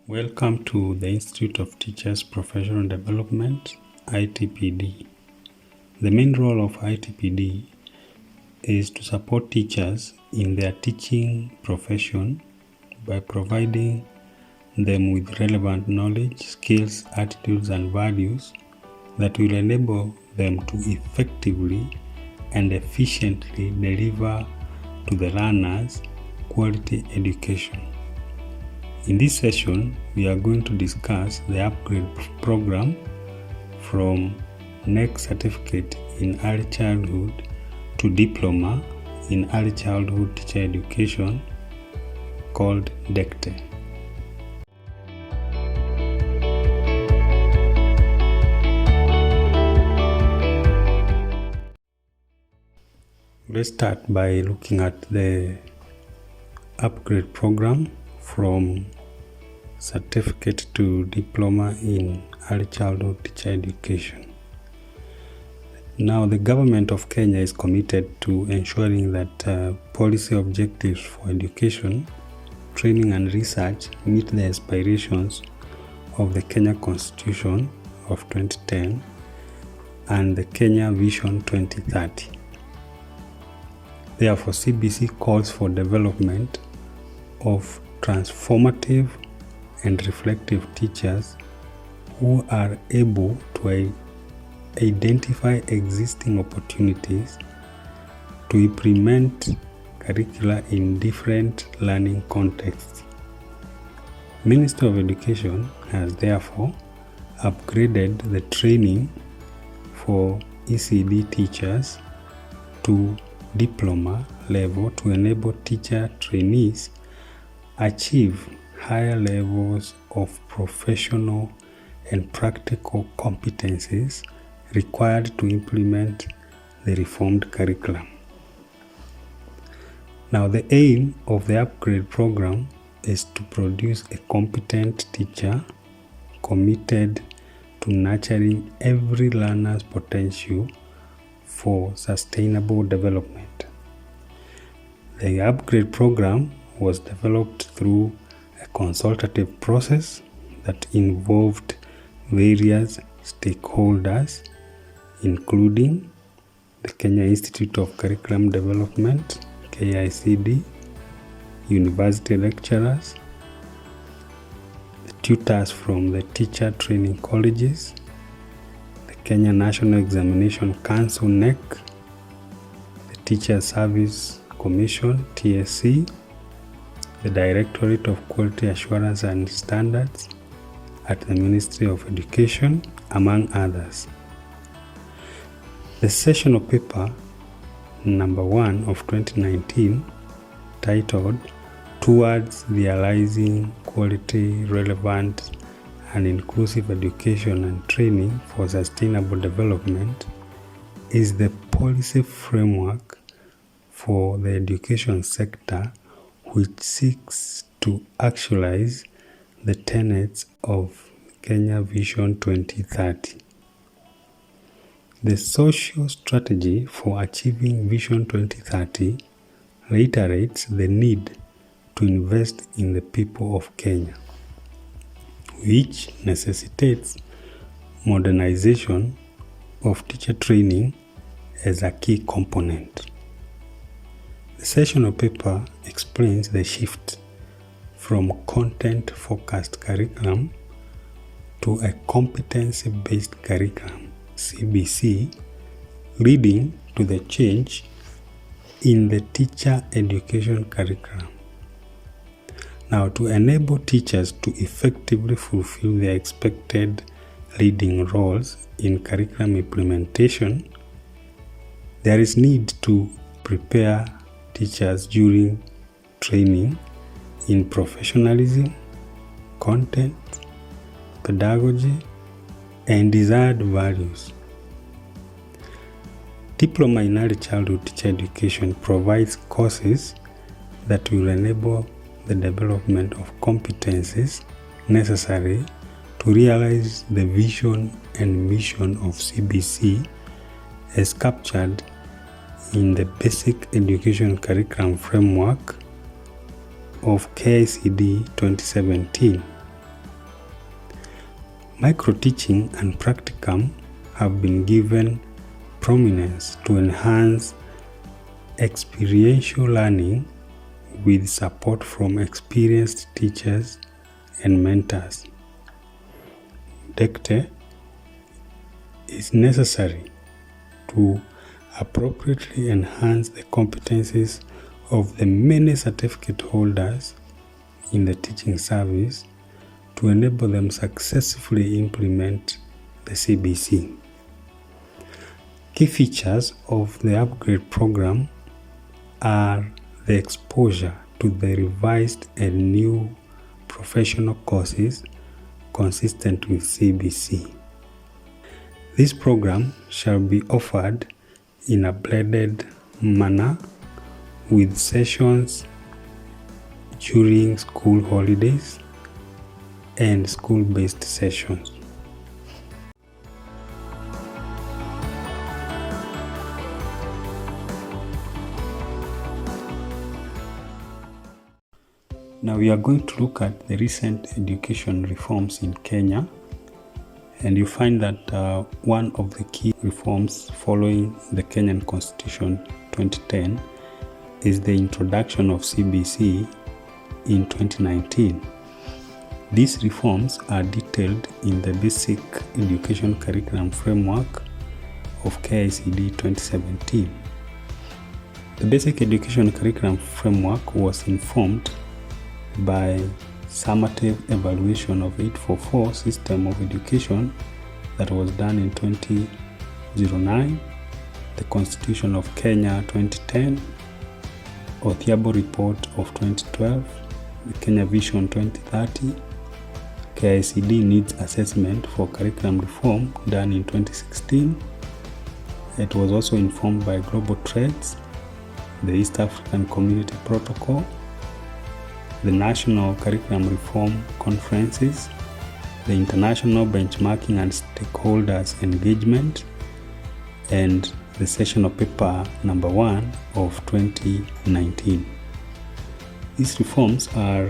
Welcome to the Institute of Teachers Professional Development, ITPD. The main role of ITPD is to support teachers in their teaching profession by providing them with relevant knowledge, skills, attitudes, and values that will enable them to effectively and efficiently deliver to the learners quality education. In this session, we are going to discuss the upgrade program from KNEC Certificate in Early Childhood to Diploma in Early Childhood Teacher Education called DECTE. Let's start by looking at the upgrade program from Certificate to Diploma in Early Childhood Teacher Education. Now, the government of Kenya is committed to ensuring that policy objectives for education, training and research meet the aspirations of the Kenya Constitution of 2010 and the Kenya Vision 2030. Therefore, CBC calls for development of transformative and reflective teachers who are able to identify existing opportunities to implement curricula in different learning contexts. Ministry of Education has therefore upgraded the training for ECD teachers to diploma level to enable teacher trainees achieve higher levels of professional and practical competencies required to implement the reformed curriculum. Now, the aim of the upgrade program is to produce a competent teacher committed to nurturing every learner's potential for sustainable development. The upgrade program was developed through a consultative process that involved various stakeholders, including the Kenya Institute of Curriculum Development, KICD, university lecturers, the tutors from the teacher training colleges, the Kenya National Examination Council, KNEC, the Teacher Service Commission, TSC, the Directorate of Quality Assurance and Standards at the Ministry of Education, among others. The sessional paper number 1 of 2019, titled Towards Realizing Quality, Relevant and Inclusive Education and Training for Sustainable Development, is the policy framework for the education sector which seeks to actualize the tenets of Kenya Vision 2030. The social strategy for achieving Vision 2030 reiterates the need to invest in the people of Kenya, which necessitates modernization of teacher training as a key component. The sessional paper explains the shift from content-focused curriculum to a competency-based curriculum, CBC, leading to the change in the teacher education curriculum. Now, to enable teachers to effectively fulfill their expected leading roles in curriculum implementation, there is need to prepare teachers during training in professionalism, content, pedagogy, and desired values. Diploma in Early Childhood Teacher Education provides courses that will enable the development of competencies necessary to realize the vision and mission of CBC as captured in the Basic Education Curriculum Framework of KICD 2017 Micro-teaching and practicum have been given prominence to enhance experiential learning with support from experienced teachers and mentors. DECTE is necessary to appropriately enhance the competencies of the many certificate holders in the teaching service to enable them successfully implement the CBC. Key features of the upgrade program are the exposure to the revised and new professional courses consistent with CBC. This program shall be offered in a blended manner with sessions during school holidays and school-based sessions. Now we are going to look at the recent education reforms in Kenya, and you find that one of the key reforms following the Kenyan Constitution 2010 is the introduction of CBC in 2019. These reforms are detailed in the Basic Education Curriculum Framework of KICD 2017. The Basic Education Curriculum Framework was informed by summative evaluation of 844 system of education that was done in 2009, the Constitution of Kenya 2010, Othiabo Report of 2012, the Kenya Vision 2030, KICD Needs Assessment for Curriculum Reform done in 2016. It was also informed by Global Trends, the East African Community Protocol, the National Curriculum Reform Conferences, the International Benchmarking and Stakeholders Engagement, and the Sessional Paper number 1 of 2019. These reforms are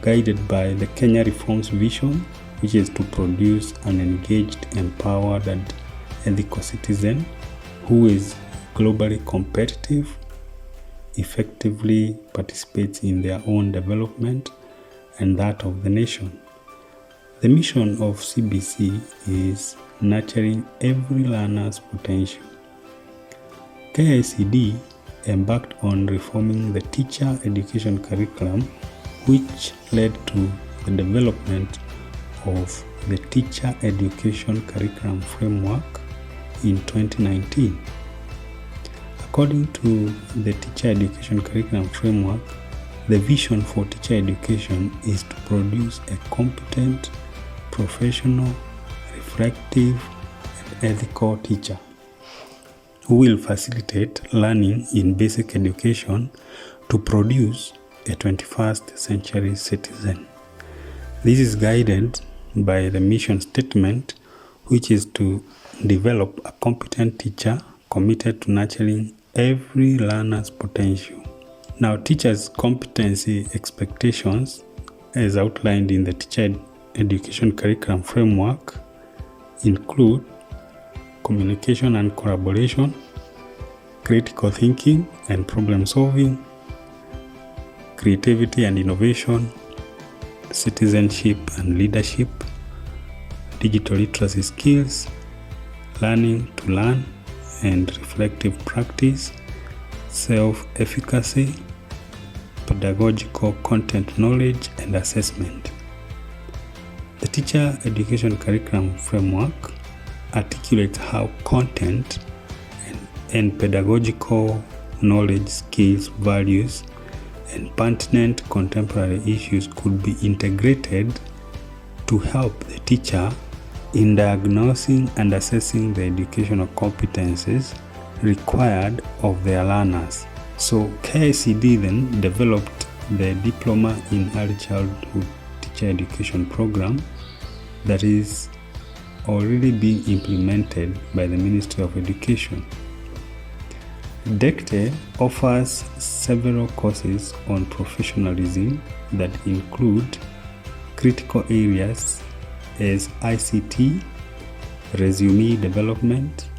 guided by the Kenya Reforms Vision, which is to produce an engaged, empowered, and ethical citizen who is globally competitive, effectively participates in their own development and that of the nation. The mission of CBC is nurturing every learner's potential. KICD embarked on reforming the teacher education curriculum, which led to the development of the Teacher Education Curriculum Framework in 2019. According to the Teacher Education Curriculum Framework, the vision for teacher education is to produce a competent, professional, reflective, and ethical teacher who will facilitate learning in basic education to produce a 21st century citizen. This is guided by the mission statement, which is to develop a competent teacher committed to nurturing every learner's potential. Now, teachers' competency expectations, as outlined in the Teacher Education Curriculum Framework, include communication and collaboration, critical thinking and problem solving, creativity and innovation, citizenship and leadership, digital literacy skills, learning to learn and reflective practice, self-efficacy, pedagogical content knowledge and assessment. The Teacher Education Curriculum Framework articulates how content and pedagogical knowledge, skills, values, and pertinent contemporary issues could be integrated to help the teacher in diagnosing and assessing the educational competencies required of their learners. So KICD then developed the Diploma in Early Childhood Teacher Education program that is already being implemented by the Ministry of Education. DECTE offers several courses on professionalism that include critical areas is ICT, resume development,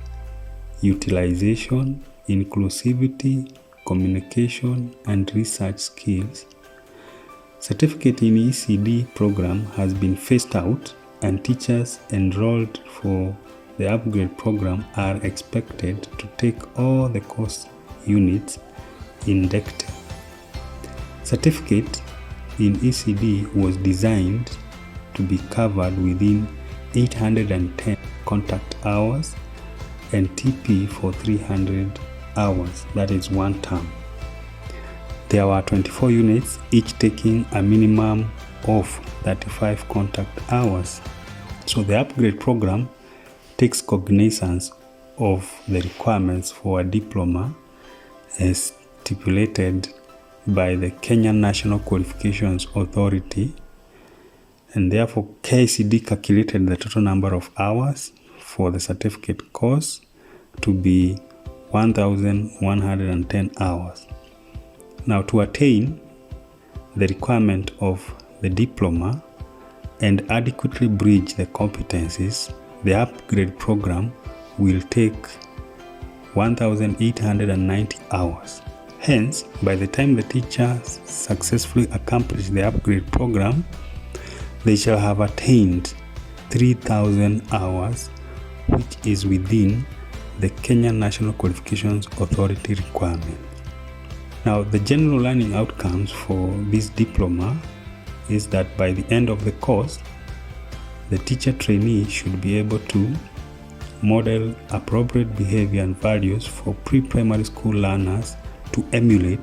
utilization, inclusivity, communication, and research skills. Certificate in ECD program has been phased out, and teachers enrolled for the upgrade program are expected to take all the course units in DECTE. Certificate in ECD was designed to be covered within 810 contact hours and TP for 300 hours, that is one term. There were 24 units, each taking a minimum of 35 contact hours. So the upgrade program takes cognizance of the requirements for a diploma as stipulated by the Kenya National Qualifications Authority, and therefore KCD calculated the total number of hours for the certificate course to be 1,110 hours. Now, to attain the requirement of the diploma and adequately bridge the competencies, the upgrade program will take 1,890 hours. Hence, by the time the teachers successfully accomplish the upgrade program, they shall have attained 3,000 hours, which is within the Kenya National Qualifications Authority requirement. Now, the general learning outcomes for this diploma is that by the end of the course, the teacher trainee should be able to model appropriate behavior and values for pre-primary school learners to emulate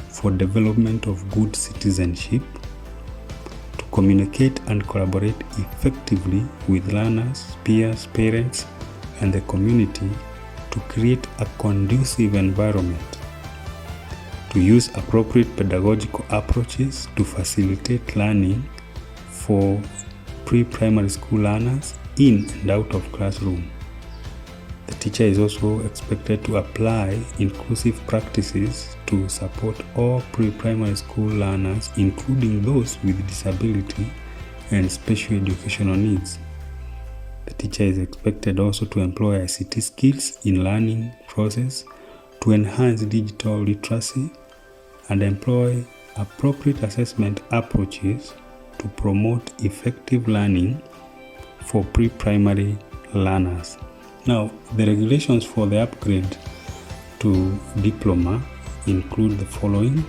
for development of good citizenship, to communicate and collaborate effectively with learners, peers, parents, and the community to create a conducive environment, to use appropriate pedagogical approaches to facilitate learning for pre-primary school learners in and out of classroom. The teacher is also expected to apply inclusive practices to support all pre-primary school learners, including those with disability and special educational needs. The teacher is expected also to employ ICT skills in learning process to enhance digital literacy and employ appropriate assessment approaches to promote effective learning for pre-primary learners. Now, the regulations for the upgrade to diploma include the following.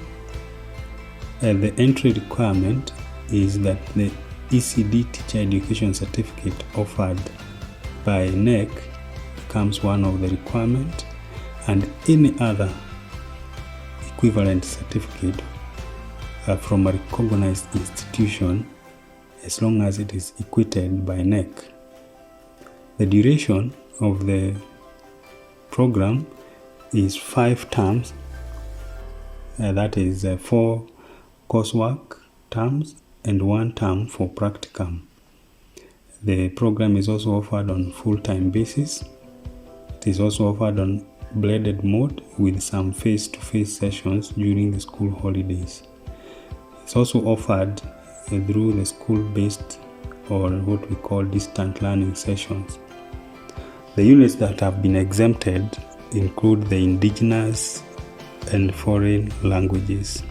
The entry requirement is that the ECD Teacher Education Certificate offered by KNEC becomes one of the requirements, and any other equivalent certificate from a recognized institution, as long as it is equated by KNEC. The duration of the program is 5 terms, that is 4 coursework terms and 1 term for practicum. The program is also offered on full-time basis. It is also offered on blended mode with some face-to-face sessions during the school holidays. It's also offered through the school-based or what we call distant learning sessions. The units that have been exempted include the indigenous and foreign languages.